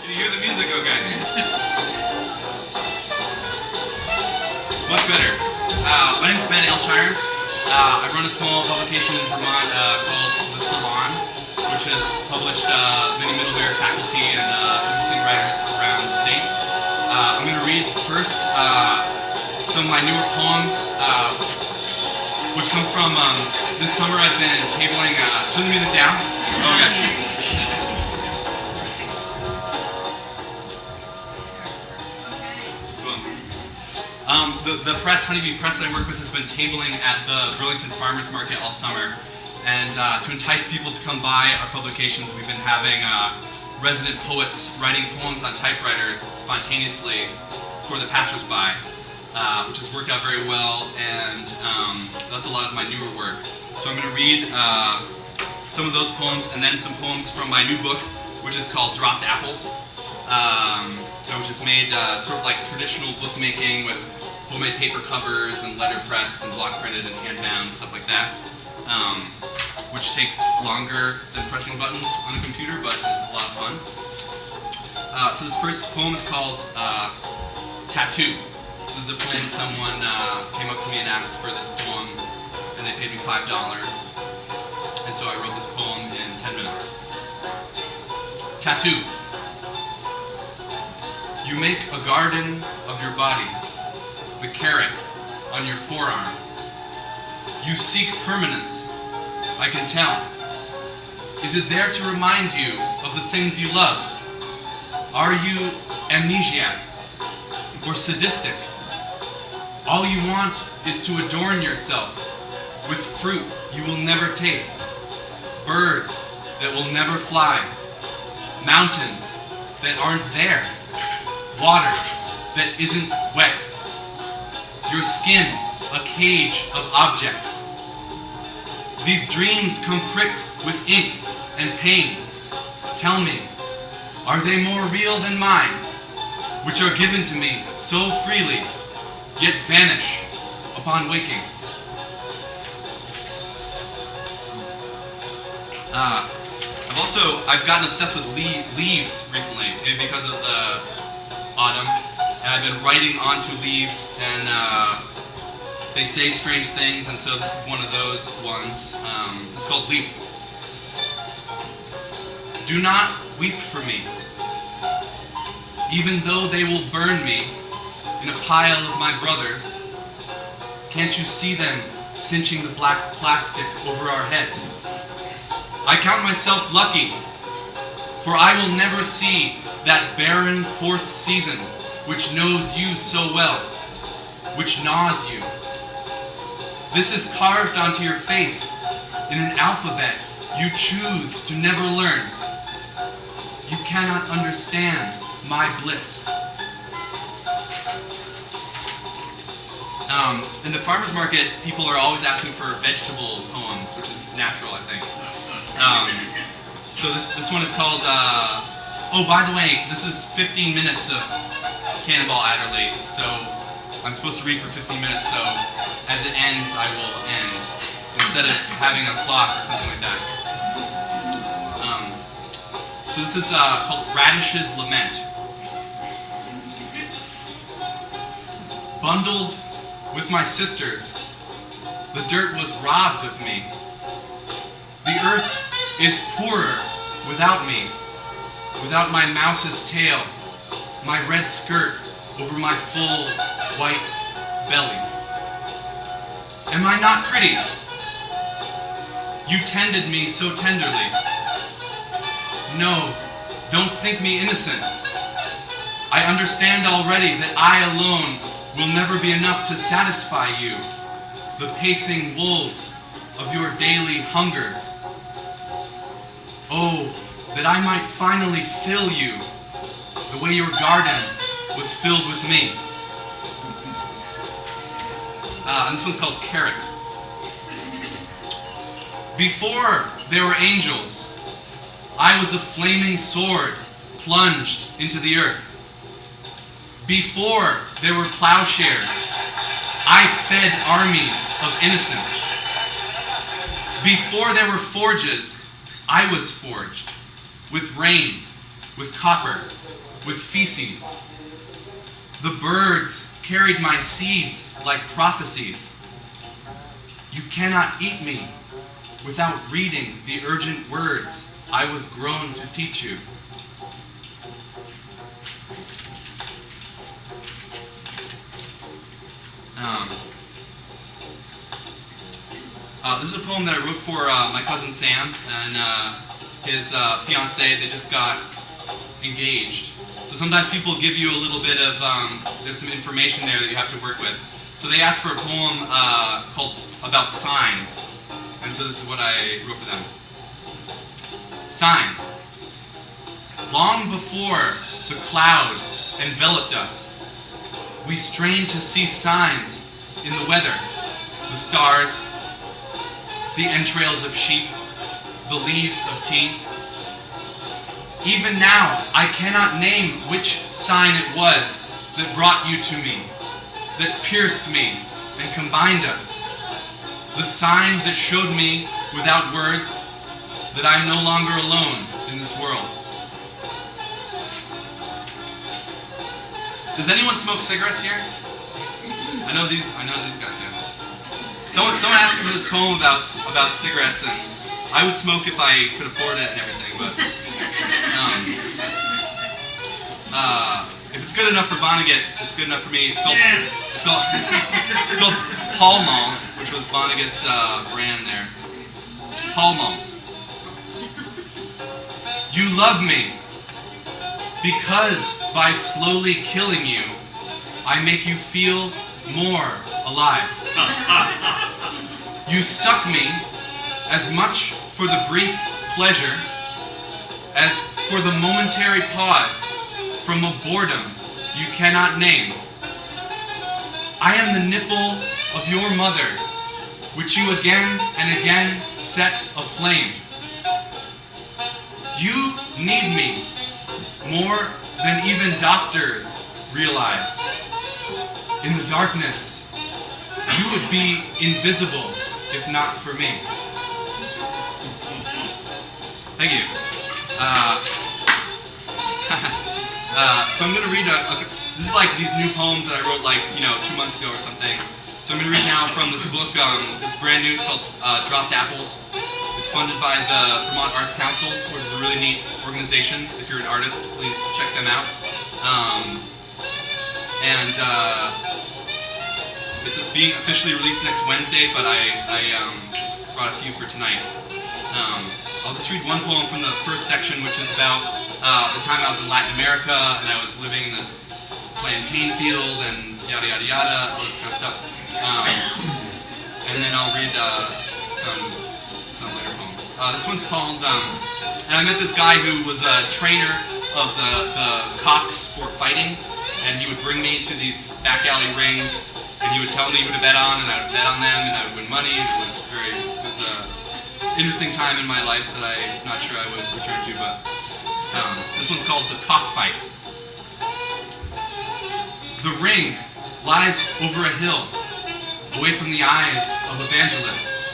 You hear the music okay? What's better? My name's Aleshire. I run a small publication in Vermont called The Salon, which has published many Middlebury faculty and interesting writers around the state. I'm going to read first some of my newer poems, which come from this summer. I've been tabling. Turn the music down. Okay. The press, Honeybee Press that I work with, has been tabling at the Burlington Farmers Market all summer. And to entice people to come by our publications, we've been having resident poets writing poems on typewriters spontaneously for the passersby, which has worked out very well, and that's a lot of my newer work. So I'm going to read some of those poems, and then some poems from my new book, which is called Dropped Apples, which is made sort of like traditional bookmaking with homemade paper covers and letterpressed and block printed and hand bound, stuff like that, which takes longer than pressing buttons on a computer, but it's a lot of fun. So this first poem is called Tattoo. So this is a poem someone came up to me and asked for this poem, and they paid me $5, and so I wrote this poem in 10 minutes. Tattoo. You make a garden of your body, the carrot on your forearm. You seek permanence, I can tell. Is it there to remind you of the things you love? Are you amnesiac or sadistic? All you want is to adorn yourself with fruit you will never taste, birds that will never fly, mountains that aren't there, water that isn't wet, your skin a cage of objects. These dreams come pricked with ink and pain. Tell me, are they more real than mine, which are given to me so freely, yet vanish upon waking? I've gotten obsessed with leaves recently, maybe because of the autumn, and I've been writing onto leaves, and they say strange things, and so this is one of those ones. It's called Leaf. Do not weep for me, even though they will burn me in a pile of my brothers. Can't you see them cinching the black plastic over our heads? I count myself lucky, for I will never see that barren fourth season which knows you so well, which gnaws you. This is carved onto your face in an alphabet you choose to never learn. You cannot understand my bliss. In the farmer's market, people are always asking for vegetable poems, which is natural, I think. So this one is called, oh, by the way, this is 15 minutes of Cannonball Adderley, so I'm supposed to read for 15 minutes, so as it ends, I will end, instead of having a clock or something like that. So this is called Radish's Lament. Bundled with my sisters, the dirt was robbed of me. The earth is poorer without me, without my mouse's tail, my red skirt over my full white belly. Am I not pretty? You tended me so tenderly. No, don't think me innocent. I understand already that I alone will never be enough to satisfy you, the pacing wolves of your daily hungers. Oh, that I might finally fill you the way your garden was filled with me. And this one's called Carrot. Before there were angels, I was a flaming sword plunged into the earth. Before there were plowshares, I fed armies of innocence. Before there were forges, I was forged with rain, with copper, with feces. The birds carried my seeds like prophecies. You cannot eat me without reading the urgent words I was grown to teach you. This is a poem that I wrote for my cousin Sam and his fiancée. They just got engaged. So sometimes people give you a little bit of, there's some information there that you have to work with. So they asked for a poem called About Signs. And so this is what I wrote for them. Sign. Long before the cloud enveloped us, we strained to see signs in the weather, the stars, the entrails of sheep, the leaves of tea. Even now, I cannot name which sign it was that brought you to me, that pierced me and combined us. The sign that showed me, without words, that I'm no longer alone in this world. Does anyone smoke cigarettes here? I know these guys do. Someone asked me for this poem about cigarettes, and I would smoke if I could afford it and everything, but if it's good enough for Vonnegut, it's good enough for me. It's called Pall Malls, which was Vonnegut's brand there. Pall Malls. You love me because by slowly killing you, I make you feel more alive. You suck me as much for the brief pleasure as for the momentary pause from a boredom you cannot name. I am the nipple of your mother, which you again and again set aflame. You need me more than even doctors realize. In the darkness, you would be invisible if not for me. Thank you. So I'm going to read this is like these new poems that I wrote 2 months ago or something. So I'm going to read now from this book. It's brand new. It's called Dropped Apples. It's funded by the Vermont Arts Council, which is a really neat organization. If you're an artist, please check them out. It's being officially released next Wednesday, but I brought a few for tonight. I'll just read one poem from the first section, which is about the time I was in Latin America and I was living in this plantain field and yada yada yada, all this kind of stuff. And then I'll read some later poems. This one's called, and I met this guy who was a trainer of the cocks for fighting, and he would bring me to these back alley rings, and he would tell me who to bet on, and I would bet on them, and I would win money. It was an interesting time in my life that I'm not sure I would return to, but this one's called The Cockfight. The ring lies over a hill, away from the eyes of evangelists.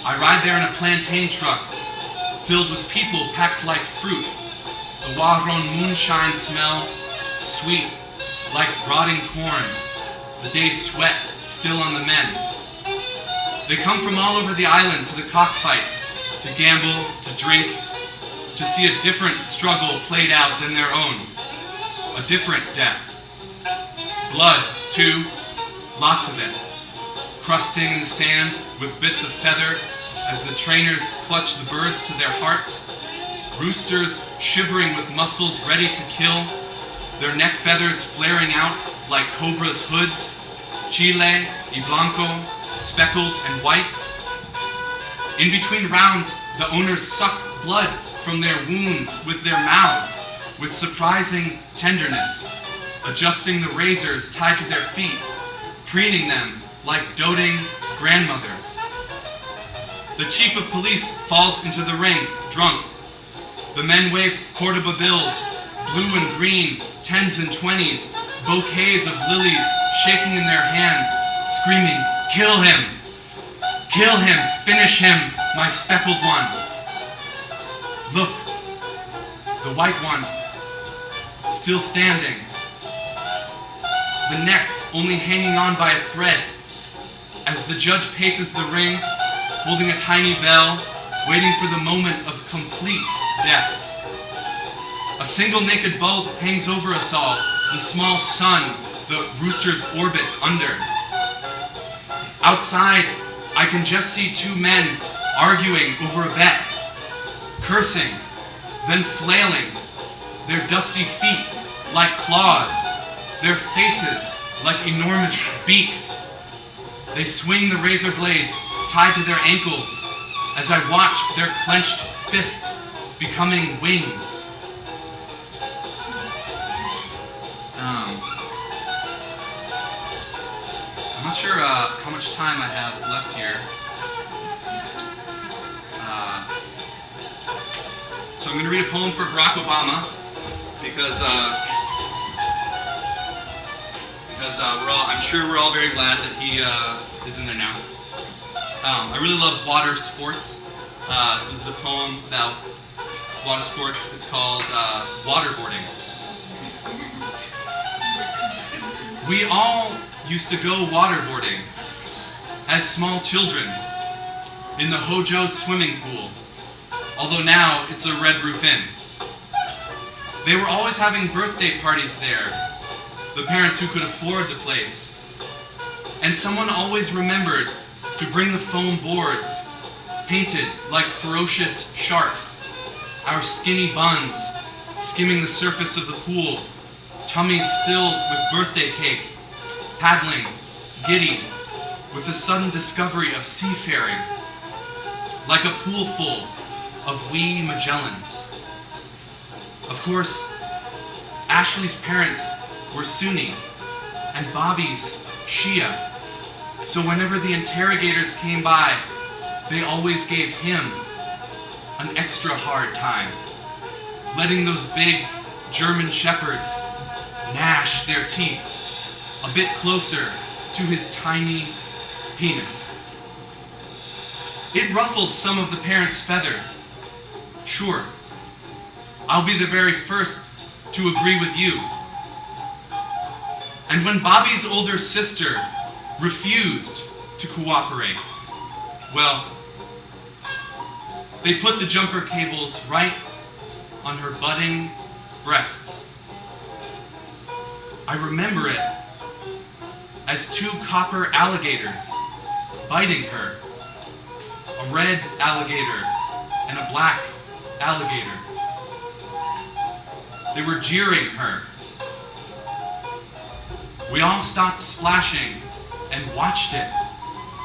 I ride there in a plantain truck, filled with people packed like fruit. The Waron moonshine smell, sweet like rotting corn. The day's sweat still on the men. They come from all over the island to the cockfight, to gamble, to drink, to see a different struggle played out than their own. A different death. Blood, too, lots of it. Crusting in the sand with bits of feather as the trainers clutch the birds to their hearts. Roosters shivering with muscles ready to kill, their neck feathers flaring out like cobras' hoods. Chile y blanco, speckled and white. In between rounds, the owners suck blood from their wounds with their mouths with surprising tenderness, adjusting the razors tied to their feet, preening them like doting grandmothers. The chief of police falls into the ring, drunk. The men wave Cordoba bills, blue and green, 10s and 20s, bouquets of lilies shaking in their hands, screaming, "Kill him! Kill him! Finish him, my speckled one!" Look, the white one, still standing. The neck only hanging on by a thread, as the judge paces the ring, holding a tiny bell, waiting for the moment of complete death. A single naked bulb hangs over us all, the small sun, the rooster's orbit under. Outside, I can just see two men arguing over a bet, cursing, then flailing, their dusty feet like claws, their faces like enormous beaks. They swing the razor blades tied to their ankles as I watch their clenched fists becoming wings. I'm not sure how much time I have left here. So I'm going to read a poem for Barack Obama because I'm sure we're all very glad that he is in there now. I really love water sports. So this is a poem about water sports. It's called Waterboarding. We all used to go waterboarding as small children in the Hojo swimming pool, although now it's a Red Roof Inn. They were always having birthday parties there, the parents who could afford the place. And someone always remembered to bring the foam boards, painted like ferocious sharks, our skinny buns skimming the surface of the pool, tummies filled with birthday cake, paddling, giddy, with the sudden discovery of seafaring, like a pool full of wee Magellans. Of course, Ashley's parents were Sunni, and Bobby's Shia, so whenever the interrogators came by, they always gave him an extra hard time, letting those big German shepherds gnash their teeth a bit closer to his tiny penis. It ruffled some of the parents' feathers. Sure, I'll be the very first to agree with you. And when Bobby's older sister refused to cooperate, well, they put the jumper cables right on her budding breasts. I remember it as two copper alligators biting her, a red alligator and a black alligator. They were jeering her. We all stopped splashing and watched it,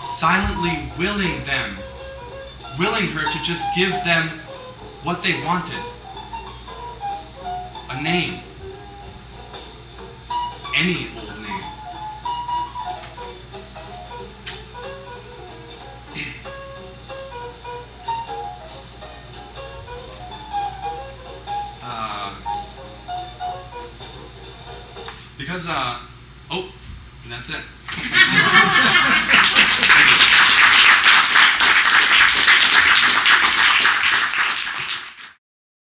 silently willing her to just give them what they wanted. A name. Any old name. Because, oh, and that's it.